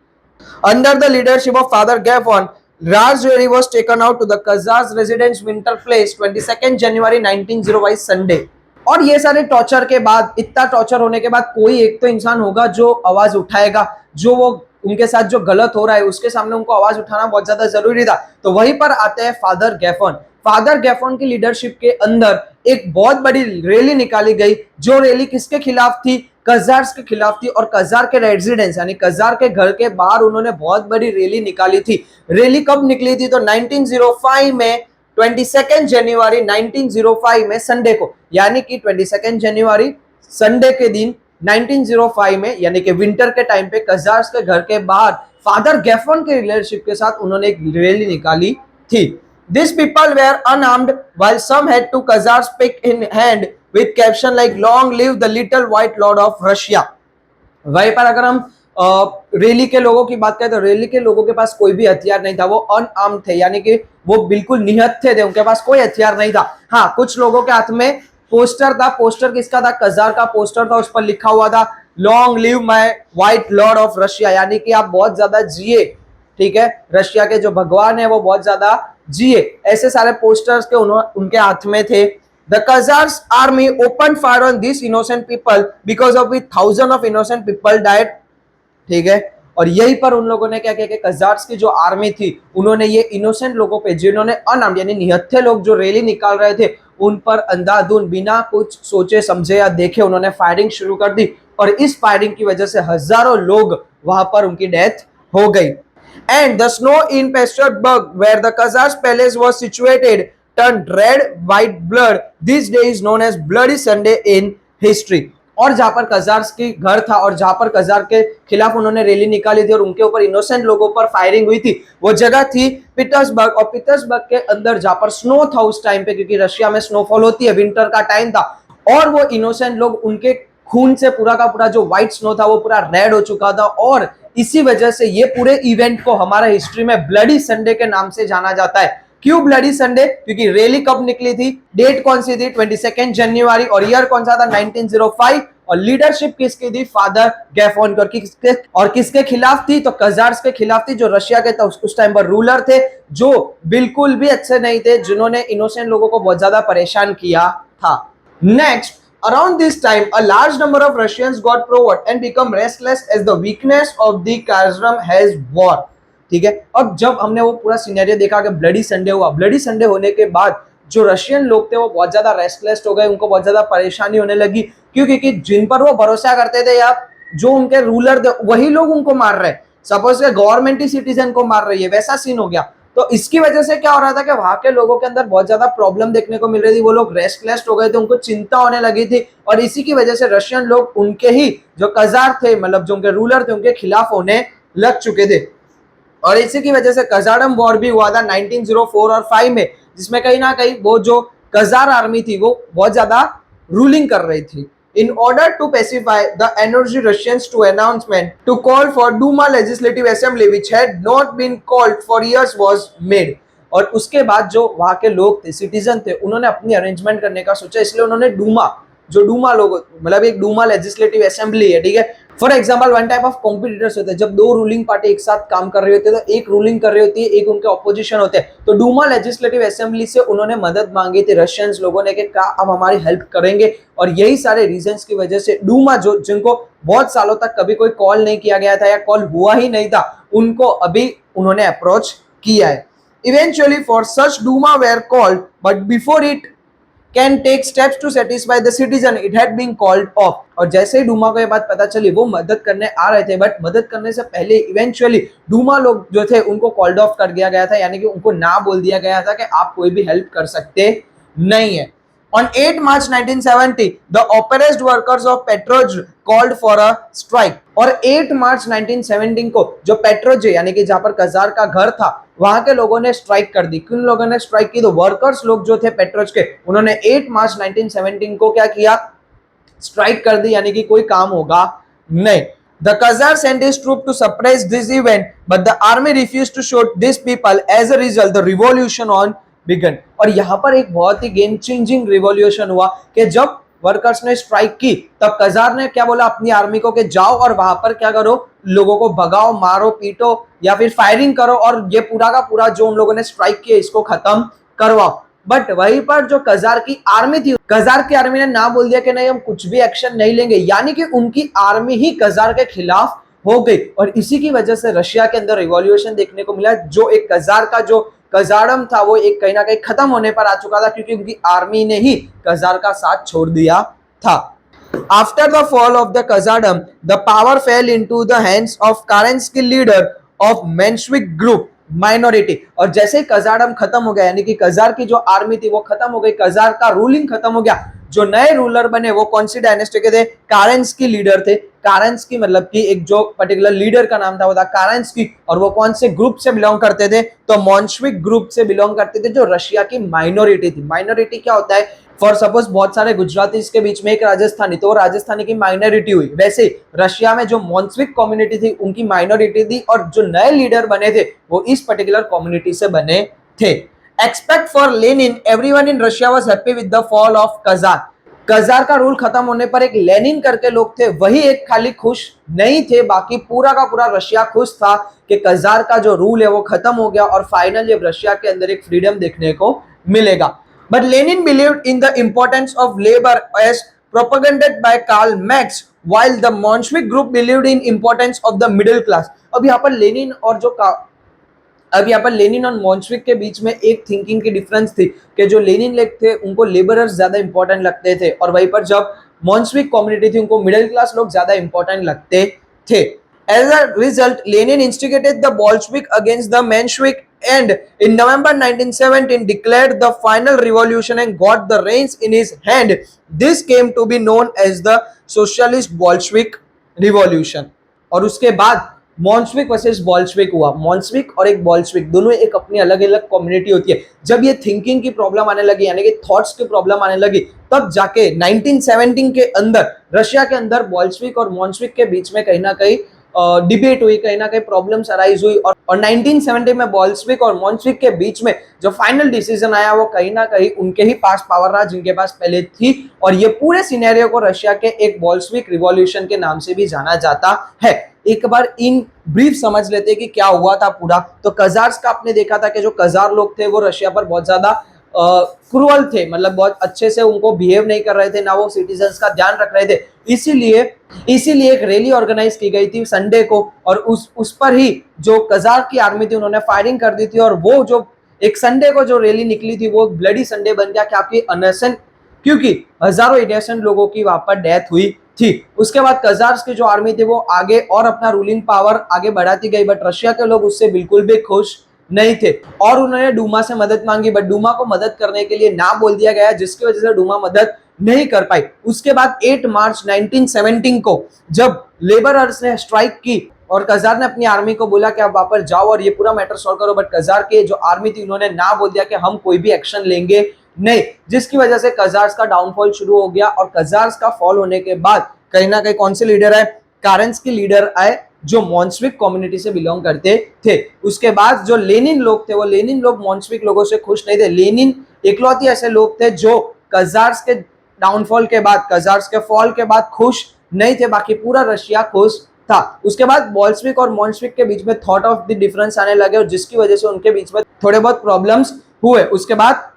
Under the leadership of father Gapon, Raspberry was taken out to the Khazars residence winter place 22nd January 1905 Sunday। और ये सारे टॉर्चर के बाद, इतना टॉर्चर होने के बाद कोई एक तो इंसान होगा जो आवाज उठाएगा, जो वो उनके साथ जो गलत हो रहा है उसके सामने उनको आवाज उठाना बहुत ज्यादा जरूरी था। तो वहीं पर आते हैं फादर गैफॉन। फादर गैफॉन की लीडरशिप के अंदर एक बहुत बड़ी रैली निकाली गई। जो रैली किसके खिलाफ थी? कजार्स के खिलाफ थी। और कजार के रेजिडेंस यानी कजार के घर के बाहर उन्होंने बहुत बड़ी रैली निकाली थी। रैली कब निकली थी? तो 1905 में 22 जनवरी 1905 में संडे को, यानी कि 22 जनवरी संडे के दिन 1905 में, यानी कि विंटर के टाइम पे कजार्स के घर के बाहर फादर गैफॉन के लीडरशिप के साथ उन्होंने एक रैली निकाली थी। These people were unarmed while some had two Khazars pick in hand with caption like "Long live the little white lord of Russia"। वहीं पर अगर हम रैली के लोगों की बात करें तो रैली के लोगों के पास कोई भी हथियार नहीं था, वो अनआर्म्ड थे, यानी कि वो बिल्कुल निहत्थे थे, उनके पास कोई हथियार नहीं था। हाँ, कुछ लोगों के हाथ में पोस्टर था। पोस्टर किसका था? कजार का पोस्टर था। उस पर लिखा हुआ था long live my white Lord of Russia, यानी कि आप बहुत ज्यादा जिए, ठीक है, रशिया के जो भगवान है वो बहुत ज्यादा जिए। ऐसे सारे पोस्टर्स के उनके हाथ में थे। The Khazars army opened fire on these innocent people because of which thousands of innocent people died, ठीक है। और यही पर उन लोगों ने क्या किया कि कजार्स की जो आर्मी थी उन्होंने ये इनोसेंट लोगों पे, जिन्होंने अनाम यानी निहत्थे लोग जो रैली निकाल रहे थे, उन पर अंधाधुंध बिना कुछ सोचे समझे या देखे उन्होंने फायरिंग शुरू कर दी। और इस फायरिंग की वजह से हजारों लोग वहां पर उनकी डेथ हो गई। And the snow-infested bug where the Khazars palace was situated turned red white blood. This day is known as Bloody Sunday in history। और जहां पर कजार्स की घर था और जहां पर कजार के खिलाफ उन्होंने रैली निकाली थी और उनके ऊपर इनोसेंट लोगों पर फायरिंग हुई थी, वो जगह थी पीटर्सबर्ग। और पीटर्सबर्ग के अंदर जहां पर स्नो था उस टाइम पे, क्योंकि रशिया में स्नोफॉल होती है, विंटर का टाइम था, और वो इनोसेंट लोग, उनके खून से पूरा का पूरा जो व्हाइट स्नो था वो पूरा रेड हो चुका था। और इसी वजह से ये पूरे इवेंट को हमारे हिस्ट्री में ब्लडी संडे के नाम से जाना जाता है। क्यों ब्लडी संडे? क्योंकि रैली कब निकली थी, डेट कौन सी थी, 22 जनवरी, और ईयर कौन सा था, 1905। और लीडरशिप किसकी थी? फादर गैफॉन की। और किसके खिलाफ थी? तो कजार्स के खिलाफ थी, जो रशिया के उस टाइम पर रूलर थे, जो बिल्कुल भी अच्छे नहीं थे, जिन्होंने इनोसेंट लोगों को बहुत ज्यादा परेशान किया था। Next, around this time, a large number of Russians got provoked and become restless as the weakness of the Kazarm has war। ठीक है, अब जब हमने वो पूरा सिनेरियो देखा कि ब्लडी संडे हुआ, ब्लडी संडे होने के बाद जो रशियन लोग थे वो बहुत ज्यादा रेस्टलेस हो गए, उनको बहुत ज्यादा परेशानी होने लगी। क्यों? क्योंकि जिन पर वो भरोसा करते थे या जो उनके रूलर थे वही लोग उनको मार रहे। सपोज गवर्नमेंट ही सिटीजन को मार रही है, वैसा सीन हो गया। तो इसकी वजह से क्या हो रहा था कि वहां के लोगों के अंदर बहुत ज्यादा प्रॉब्लम देखने को मिल रही थी, वो लोग रेस्टलेस हो गए थे, उनको चिंता होने लगी थी। और इसी की वजह से रशियन लोग उनके ही जो कजार थे, मतलब जो उनके रूलर थे, उनके खिलाफ होने लग चुके थे। और इसी की वजह से कजारडम वॉर भी हुआ था 1904 और 5 में, जिसमें कहीं ना कहीं वो जो कजार आर्मी थी वो बहुत ज्यादा रूलिंग कर रही थी। In order to pacify the energy Russians to announcement to call for Duma Legislative Assembly which had not been called for years was made। और उसके बाद जो वहां के लोग थे, सिटीजन थे, उन्होंने अपनी अरेंजमेंट करने का सोचा, इसलिए उन्होंने डूमा, जो डूमा लोग, मतलब एक डूमा लेजिस्लेटिव असेंबली है, ठीक है, for example one type of competitors होते हैं, जब दो रूलिंग पार्टी एक साथ काम कर रही होती है, तो एक रूलिंग कर रही होती है, एक उनके ऑपोजिशन होते हैं। तो डूमा लेजिस्लेटिव असेंबली से उन्होंने मदद मांगी थी रशियंस लोगों ने कि क्या आप हमारी हेल्प करेंगे, और यही सारे रीजंस की वजह से डूमा जो जिनको बहुत सालों तक कभी कोई कॉल नहीं किया गया था या कॉल हुआ ही नहीं था, उनको अभी उन्होंने अप्रोच किया है। Eventually for such Duma where called, but before it can take steps to satisfy the citizen, it had been called off। और जैसे ही डूमा को ये बात पता चली, वो मदद करने आ रहे थे, बट मदद करने से पहले इवेंचुअली डूमा लोग जो थे उनको कॉल्ड ऑफ कर दिया गया था, यानी कि उनको ना बोल दिया गया था कि आप कोई भी हेल्प कर सकते नहीं है। On 8 March 1970, the oppressed workers of Petroj called for a strike। और 8 मार्च 1917 को जो पेट्रोज यानी कि जहां पर कजार का घर था, वहां के लोगों ने स्ट्राइक कर दी। किन लोगों ने स्ट्राइक की? तो वर्कर्स लोग जो थे पेट्रोज के, उन्होंने 8 मार्च 1917 को क्या किया? स्ट्राइक कर दी, यानी कि कोई काम होगा नहीं। The Khazar sent his troop to suppress this event, but the army refused to shoot these people। As a result, the revolution on began। और यहाँ पर एक बहुत ही गेम चेंजिंग रिवॉल्यूशन हुआ कि जब वर्कर्स ने स्ट्राइक की, तब कजार ने क्या बोला अपनी आर्मी को कि जाओ और वहां पर क्या करो, लोगों को भगाओ, मारो, पीटो या फिर फायरिंग करो, और ये पूरा का पूरा जो उन लोगों ने स्ट्राइक किया इसको खत्म करवाओ। बट वहीं पर जो कजार की आर्मी थी, कजार की आर्मी ने ना बोल दिया कि नहीं हम कुछ भी एक्शन नहीं लेंगे, यानी कि उनकी आर्मी ही कजार के खिलाफ हो गई। और इसी की वजह से रशिया के अंदर रिवॉल्यूशन देखने को मिला। जो एक कजार का जो कजारम था, वो एक कहीं ना कहीं खत्म होने पर आ चुका था, क्योंकि उनकी आर्मी ने ही कजार का साथ छोड़ दिया था। After the fall of the Kazardom, the power fell into the hands of Kerensky leader of Menshevik group minority. और जैसे ही कजारडम खत्म हो गया, यानी कि कजार की जो आर्मी थी वो खत्म हो गई, कजार का रूलिंग खत्म हो गया, जो नए रूलर बने वो कौन सी डायनेस्टी के थे? कारेंस्की लीडर थे। कारेंस्की मतलब कि एक जो पर्टिकुलर लीडर का नाम था वो था कारेंस्की, और वो कौन से ग्रुप से बिलोंग करते थे? तो मोन्शविक ग्रुप से बिलोंग करते थे, जो रशिया की माइनॉरिटी थी। माइनॉरिटी क्या होता है? फॉर सपोज बहुत सारे गुजराती के बीच में एक राजस्थानी, तो राजस्थानी की माइनॉरिटी हुई। वैसे रशिया में जो मोन्शविक कम्युनिटी थी उनकी माइनॉरिटी थी, और जो नए लीडर बने थे वो इस पर्टिकुलर कम्युनिटी से बने थे। Except for Lenin, everyone in Russia was happy with the fall of czar. Czar का रूल खत्म होने पर एक लेनिन करके लोग थे, वही एक खाली खुश नहीं थे, बाकी पूरा का पूरा रशिया खुश था कि कजार का जो रूल है वो खत्म हो गया, और फाइनली अब रशिया के अंदर एक फ्रीडम देखने को मिलेगा। But Lenin believed in the importance of labor as propagated by Karl Marx, while the Menshevik group believed in importance of the middle class। अब यहाँ पर लेनिन और मोन्शविक के बीच में एक थिंकिंग की डिफरेंस थी कि जो लेनिन लोग थे उनको लेबरर्स ज्यादा इंपॉर्टेंट लगते थे, और वहीं पर जब मोन्शविक कम्युनिटी थी उनको मिडिल क्लास लोग ज्यादा इंपॉर्टेंट लगते थे। As a result, Lenin instigated the Bolshevik against the Menshevik, and in November 1917 declared the final revolution and got the reins in his hand। This came to be known as the Socialist Bolshevik Revolution। और उसके बाद मोन्शविक वर्सेस बोल्शविक हुआ। मोन्शविक और एक बोल्शविक दोनों एक अपनी अलग अलग कम्युनिटी होती है। जब ये थिंकिंग की प्रॉब्लम आने लगी, यानी कि थॉट्स की प्रॉब्लम आने लगी, तब जाके 1917 के अंदर रशिया के अंदर बोल्शविक और मोन्शविक के बीच में कहीं ना कहीं डिबेट हुई, कहीं ना कहीं प्रॉब्लम्स अराइज हुई, और 1970 में बोल्शविक और मोन्शविक के बीच में जो फाइनल डिसीजन आया वो कहीं ना कहीं उनके ही पास पावर रहा जिनके पास पहले थी। और ये पूरे सिनेरियो को रशिया के एक बोल्शविक रिवॉल्यूशन के नाम से भी जाना जाता है। एक बार इन ब्रीफ समझ लेते हैं कि क्या हुआ था पूरा। तो कजार्स का आपने देखा था कि जो कजार लोग थे वो रशिया पर बहुत ज्यादा क्रूअल थे, मतलब बहुत अच्छे से उनको बिहेव नहीं कर रहे थे, ना वो सिटीजन्स का ध्यान रख रहे थे। इसीलिए एक रैली ऑर्गेनाइज की गई थी संडे को, और उस पर ही जो कजार की आर्मी थी उन्होंने फायरिंग कर दी थी, और वो जो एक संडे को जो रैली निकली थी वो ब्लडी संडे बन गया, क्योंकि हजारों इनोसेंट लोगों की वहां पर डेथ हुई थी। उसके बाद कजार्स की जो आर्मी थी वो आगे और अपना रूलिंग पावर आगे बढ़ाती गई, बट रशिया के लोग उससे बिल्कुल भी खुश नहीं थे, और उन्होंने डूमा से मदद मांगी, बट डूमा को मदद करने के लिए ना बोल दिया गया, जिसकी वजह से डूमा मदद नहीं कर पाई। उसके बाद 8 मार्च 1917 को जब लेबरर्स ने स्ट्राइक की और कजार ने अपनी आर्मी को बोला कि आप वापस जाओ और ये पूरा मैटर सॉल्व करो, बट कजार के जो आर्मी थी उन्होंने ना बोल दिया कि हम कोई भी एक्शन लेंगे नहीं, जिसकी वजह से कजार्स का डाउनफॉल शुरू हो गया। और कजार्स का फॉल होने के बाद कहीं ना कहीं कौन से लीडर आए? कारेंस्की लीडर आए, जो मोन्शविक कम्युनिटी से बिलोंग करते थे। उसके बाद जो लेनिन लोग थे वो लेनिन लोग मोन्शविक लोगों से खुश नहीं थे। लेनिन इकलौते ऐसे लोग थे जो कजार्स के डाउनफॉल के बाद, कजार्स के फॉल के बाद खुश नहीं थे, बाकी पूरा रशिया खुश था। उसके बाद बोल्शेविक और मोल्शेविक के बीच में थॉट ऑफ द डिफरेंस आने लगे और जिसकी वजह से उनके बीच में थोड़े बहुत प्रॉब्लम्स हुए। उसके बाद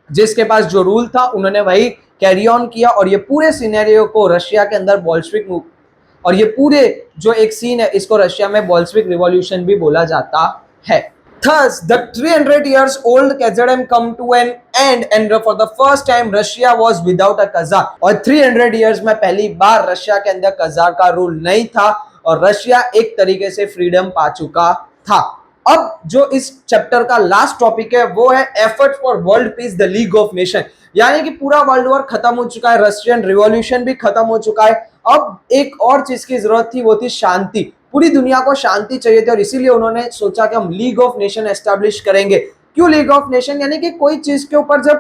जिसके पास जो रूल था उन्होंने वही कैरी ऑन किया और ये पूरे सिनेरियो को रशिया के अंदर बोल्शेविक और ये पूरे जो एक सीन है इसको रशिया में बोल्शेविक रिवॉल्यूशन भी बोला जाता है। Thus, the 300 years old KZM come to an end and for the first time Russia was without a Khazar। और 300 years में पहली बार रशिया के अंदर खजार का रूल नहीं था और रशिया एक तरीके से फ्रीडम पा चुका था। अब जो इस चैप्टर का लास्ट टॉपिक है वो है effort for world peace the league of nation, यानी कि पूरा वर्ल्ड वॉर खत्म हो चुका है, रशियन रिवॉल्यूशन भी खत्म हो चुका है। अब एक और चीज की जरूरत थी, वो थी शांति। पूरी दुनिया को शांति चाहिए थी और इसीलिए उन्होंने सोचा कि हम लीग ऑफ नेशन एस्टैब्लिश करेंगे। क्यों लीग ऑफ नेशन? यानी कि कोई चीज के ऊपर जब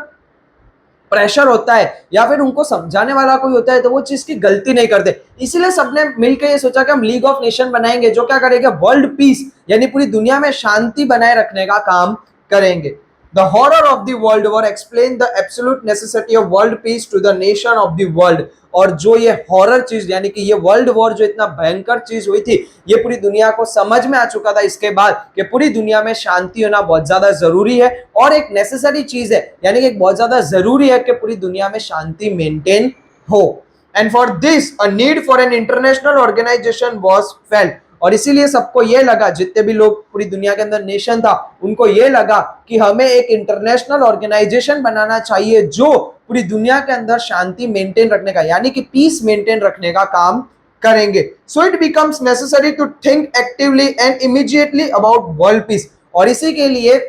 प्रेशर होता है या फिर उनको समझाने वाला कोई होता है तो वो चीज की गलती नहीं करते, इसीलिए सबने मिलकर ये सोचा कि हम लीग ऑफ नेशन बनाएंगे जो क्या करेंगे, वर्ल्ड पीस यानी पूरी दुनिया में शांति बनाए रखने का काम करेंगे। The horror of the world war explain the absolute necessity of world peace to the nation of the world। और जो ये हॉरर चीज यानी कि ये वर्ल्ड वॉर जो इतना भयंकर चीज हुई थी ये पूरी दुनिया को समझ में आ चुका था इसके बाद कि पूरी दुनिया में शांति होना बहुत ज्यादा जरूरी है और एक नेसेसरी चीज है, यानी कि बहुत ज्यादा जरूरी है कि पूरी दुनिया में शांति मेंटेन हो। And for this a need for an international organisation was felt. और इसीलिए सबको ये लगा, जितने भी लोग पूरी दुनिया के अंदर नेशन था उनको ये लगा कि हमें एक इंटरनेशनल ऑर्गेनाइजेशन बनाना चाहिए जो पूरी दुनिया के अंदर शांति मेंटेन रखने का यानी कि पीस मेंटेन रखने का काम करेंगे। So it becomes necessary to think actively and immediately about world peace. और इसी के लिए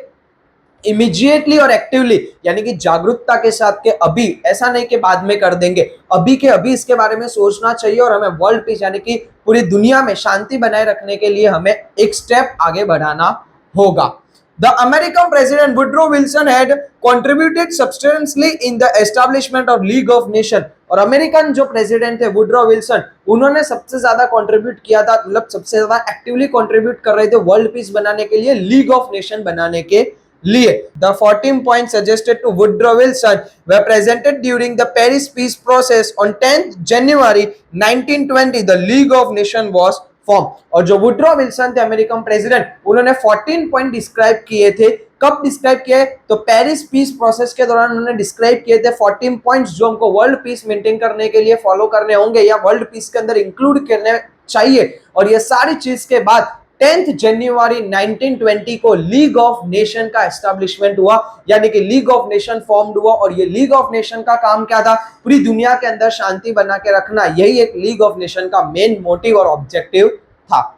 इमीडिएटली और एक्टिवली यानी कि जागरूकता के साथ के अभी, ऐसा नहीं कि बाद में कर देंगे, अभी के अभी इसके बारे में सोचना चाहिए और हमें वर्ल्ड पीस यानी कि पूरी दुनिया में शांति बनाए रखने के लिए हमें एक स्टेप आगे बढ़ाना होगा। The American President Woodrow Wilson had contributed substantially in the establishment of League of Nations। और अमेरिकन जो प्रेसिडेंट थे वुड्रो विल्सन, उन्होंने सबसे ज्यादा कंट्रीब्यूट किया था, मतलब सबसे ज्यादा एक्टिवली कंट्रीब्यूट कर रहे थे वर्ल्ड पीस बनाने के लिए, लीग ऑफ नेशन बनाने के लिए। The 14 points suggested to Woodrow Wilson were presented during the Paris peace process on 10th January 1920। The League of Nations was formed। और जो वुड्रो विल्सन थे अमेरिकन प्रेसिडेंट, उन्होंने 14 पॉइंट डिस्क्राइब किए थे। कब डिस्क्राइब किए? तो पेरिस पीस प्रोसेस के दौरान उन्होंने डिस्क्राइब किए थे 14 पॉइंट्स जो हमको वर्ल्ड पीस मेंटेन करने के लिए फॉलो करने होंगे या वर्ल्ड पीस के अंदर इंक्लूड करने चाहिए। और ये सारी चीज के बाद 10 जनवरी 1920 को लीग ऑफ नेशन का एस्टैब्लिशमेंट हुआ, यानी कि लीग ऑफ नेशन फॉर्म्ड हुआ। और ये लीग ऑफ नेशन का काम क्या था? पूरी दुनिया के अंदर शांति बना के रखना, यही एक लीग ऑफ नेशन का मेन मोटिव और ऑब्जेक्टिव था।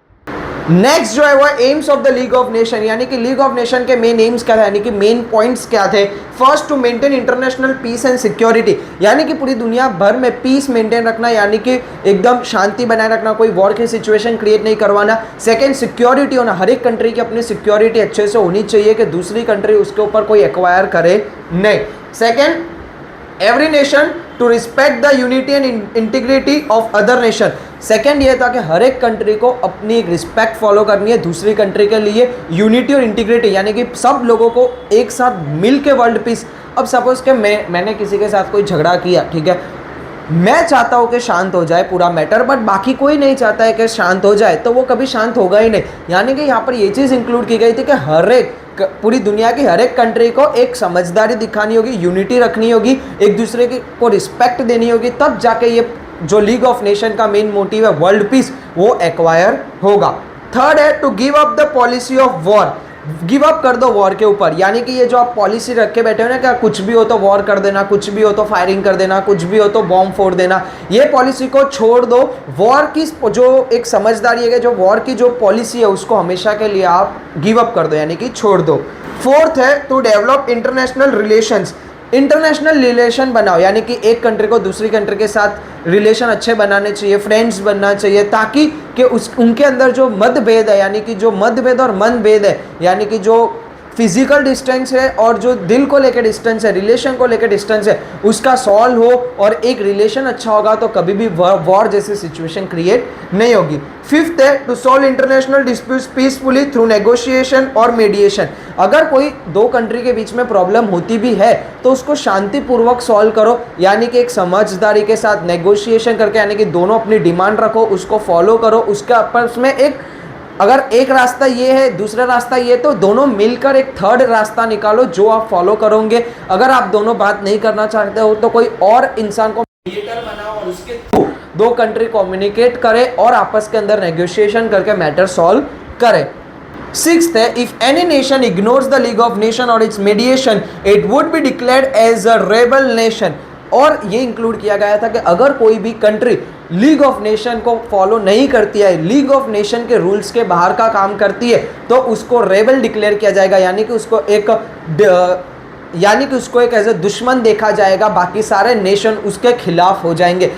नेक्स्ट जो है वो aims of the league of nation, यानी कि लीग ऑफ नेशन के मेन एम्स क्या थे, यानी कि मेन पॉइंट्स क्या थे। First, to maintain international peace and security, यानी कि पूरी दुनिया भर में पीस मेंटेन रखना, यानी कि एकदम शांति बनाए रखना, कोई वॉर की सिचुएशन क्रिएट नहीं करवाना। सेकंड, सिक्योरिटी होना, हर एक कंट्री की अपनी सिक्योरिटी अच्छे से होनी चाहिए कि दूसरी कंट्री उसके ऊपर कोई एक्वायर करे नहीं। Second, every nation to respect the unity and integrity of other nation. Second ये था कि हर एक कंट्री को अपनी रिस्पेक्ट फॉलो करनी है दूसरी कंट्री के लिए, यूनिटी और इंटीग्रिटी यानी कि सब लोगों को एक साथ मिल के वर्ल्ड पीस। अब सपोज के मैंने किसी के साथ कोई झगड़ा किया, ठीक है, मैं चाहता हूँ कि शांत हो जाए पूरा मैटर, बट बाकी कोई नहीं चाहता है कि शांत हो जाए, तो वो कभी शांत होगा ही नहीं। यानी कि यहाँ पर ये चीज़ इंक्लूड की गई थी कि हर एक पूरी दुनिया की हर एक कंट्री को एक समझदारी दिखानी होगी, यूनिटी रखनी होगी, एक दूसरे को रिस्पेक्ट देनी होगी, तब जाके ये जो लीग ऑफ नेशन का मेन मोटिव है वर्ल्ड पीस वो एक्वायर होगा। थर्ड है to give up the policy of war, give up कर दो वॉर के ऊपर, यानी कि ये जो आप पॉलिसी रख के बैठे हो ना, क्या कुछ भी हो तो वॉर कर देना, कुछ भी हो तो फायरिंग कर देना, कुछ भी हो तो बॉम्ब फोड़ देना, ये पॉलिसी को छोड़ दो। वॉर की जो एक समझदारी है, जो वॉर की जो पॉलिसी है उसको हमेशा के लिए आप गिव अप कर दो, यानी कि छोड़ दो। फोर्थ है to develop international relations, international relation बनाओ, यानी कि एक कंट्री को दूसरी कंट्री के साथ रिलेशन अच्छे बनाने चाहिए, फ्रेंड्स बनना चाहिए, ताकि कि उनके अंदर जो मतभेद है, यानी कि जो मतभेद और मनभेद है, यानी कि जो फिजिकल डिस्टेंस है और जो दिल को लेकर डिस्टेंस है, रिलेशन को लेकर डिस्टेंस है, उसका सॉल्व हो और एक रिलेशन अच्छा होगा तो कभी भी वॉर जैसी सिचुएशन क्रिएट नहीं होगी। फिफ्थ है to solve international disputes peacefully through negotiation और मीडिएशन। अगर कोई दो कंट्री के बीच में प्रॉब्लम होती भी है तो उसको शांतिपूर्वक सॉल्व करो, यानी कि एक समझदारी के साथ नेगोशिएशन करके, यानी कि दोनों अपनी डिमांड रखो, उसको फॉलो करो, उसके आपस में एक, अगर एक रास्ता ये है दूसरा रास्ता ये, तो दोनों मिलकर एक थर्ड रास्ता निकालो जो आप फॉलो करोगे। अगर आप दोनों बात नहीं करना चाहते हो तो कोई और इंसान को मीडिएटर बनाओ और उसके थ्रू दो कंट्री कम्युनिकेट करे और आपस के अंदर नेगोशिएशन करके मैटर सॉल्व करे। सिक्स्थ है if any nation ignores the league of nation और its mediation it would be declared as a rebel nation. और ये इंक्लूड किया गया था कि अगर कोई भी कंट्री लीग ऑफ नेशन को फॉलो नहीं करती है, लीग ऑफ नेशन के रूल्स के बाहर का काम करती है, तो उसको रेबल डिक्लेयर किया जाएगा, यानी कि उसको एक एज ए दुश्मन देखा जाएगा, बाकी सारे नेशन उसके खिलाफ हो जाएंगे।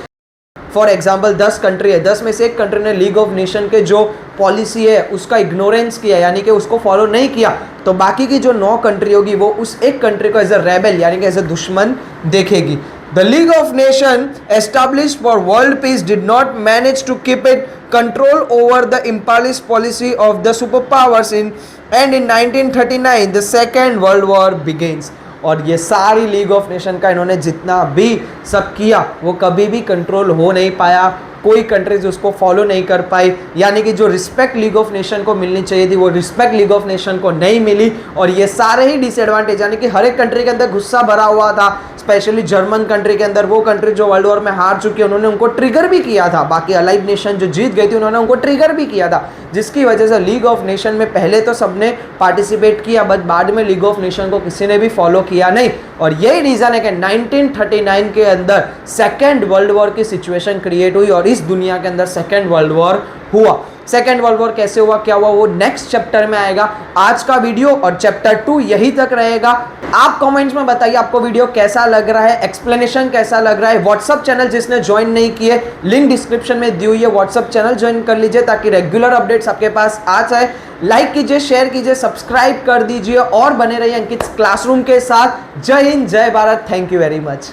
फॉर एग्जाम्पल 10 कंट्री है, 10 में से एक कंट्री ने लीग ऑफ नेशन के जो पॉलिसी है उसका इग्नोरेंस किया, यानी कि उसको फॉलो नहीं किया, तो बाकी की जो 9 कंट्री होगी वो उस एक कंट्री को एज ए रेबल यानी कि एज ए दुश्मन देखेगी। The League of Nations, established for world peace, did not manage to keep it control over the imperialist policy of the superpowers and in 1939 the Second World War begins. और ये सारी लीग ऑफ नेशन का इन्होंने जितना भी सब किया वो कभी भी कंट्रोल हो नहीं पाया, कोई कंट्रीज उसको फॉलो नहीं कर पाई, यानी कि जो रिस्पेक्ट लीग ऑफ नेशन को मिलनी चाहिए थी वो रिस्पेक्ट लीग ऑफ नेशन को नहीं मिली। और ये सारे ही डिसएडवांटेज, यानी कि हर एक कंट्री के अंदर गुस्सा भरा हुआ था, स्पेशली जर्मन कंट्री के अंदर, वो कंट्री जो वर्ल्ड वॉर में हार चुकी है उन्होंने उनको ट्रिगर भी किया था, बाकी अलाइड नेशन जो जीत गई थी उन्होंने उनको ट्रिगर भी किया था, जिसकी वजह से लीग ऑफ नेशन में पहले तो सबने पार्टिसिपेट किया बट बाद में लीग ऑफ नेशन को किसी ने भी फॉलो किया नहीं। और यही रीज़न है कि 1939 के अंदर सेकेंड वर्ल्ड वॉर की सिचुएशन क्रिएट हुई और इस दुनिया के अंदर सेकेंड वर्ल्ड वॉर हुआ। सेकेंड वर्ल्ड वॉर कैसे हुआ, क्या हुआ, वो नेक्स्ट चैप्टर में आएगा। आज का वीडियो और चैप्टर 2 यही तक रहेगा। आप कमेंट्स में बताइए आपको वीडियो कैसा लग रहा है, एक्सप्लेनेशन कैसा लग रहा है। व्हाट्सअप चैनल जिसने ज्वाइन नहीं किए, लिंक डिस्क्रिप्शन में दी हुई है, व्हाट्सअप चैनल ज्वाइन कर लीजिए ताकि रेगुलर अपडेट्स आपके पास आ जाए। लाइक कीजिए, शेयर कीजिए, सब्सक्राइब कर दीजिए और बने रहिए अंकित क्लासरूम के साथ। जय हिंद, जय Bharat, thank you very much.